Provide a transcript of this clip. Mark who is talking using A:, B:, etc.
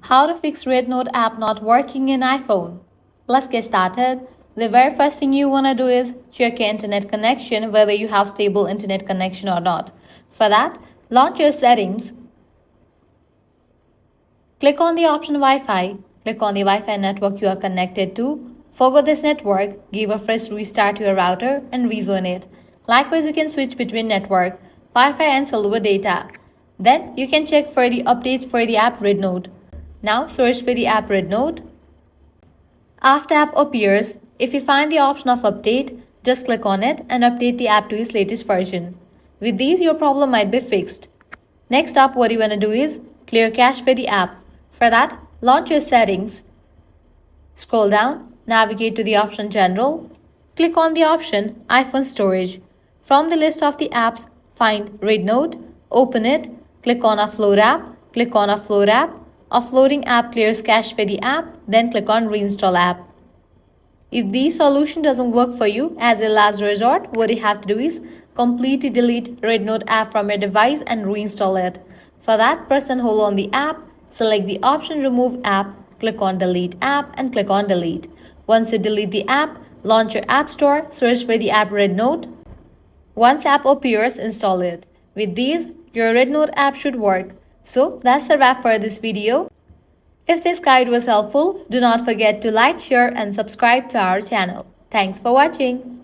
A: How to fix Rednote app not working in iPhone. Let's get started. The very first thing you want to do is check your internet connection, whether you have stable internet connection or not. For that, launch your settings. Click on the option Wi-Fi. Click on the Wi-Fi network you are connected to. Forgo this network, give a fresh restart to your router and rezone it. Likewise, you can switch between network, Wi-Fi and cellular data. Then you can check for the updates for the app Rednote. Now search for the app Rednote. After app appears, if you find the option of update, just click on it and update the app to its latest version. With these, your problem might be fixed. Next up, what you want to do is clear cache for the app. For that, launch your settings. Scroll down, navigate to the option General. Click on the option iPhone Storage. From the list of the apps, find Rednote, open it, click on Offload app, click on Offload app. Offloading app clears cache for the app, then click on Reinstall app. If this solution doesn't work for you, as a last resort, what you have to do is completely delete Rednote app from your device and reinstall it. For that, press and hold on the app, select the option Remove app, click on Delete app and click on Delete. Once you delete the app, launch your app store, search for the app Rednote. Once app appears, install it. With these, your Rednote app should work. So that's a wrap for this video. If this guide was helpful, do not forget to like, share and subscribe to our channel. Thanks for watching.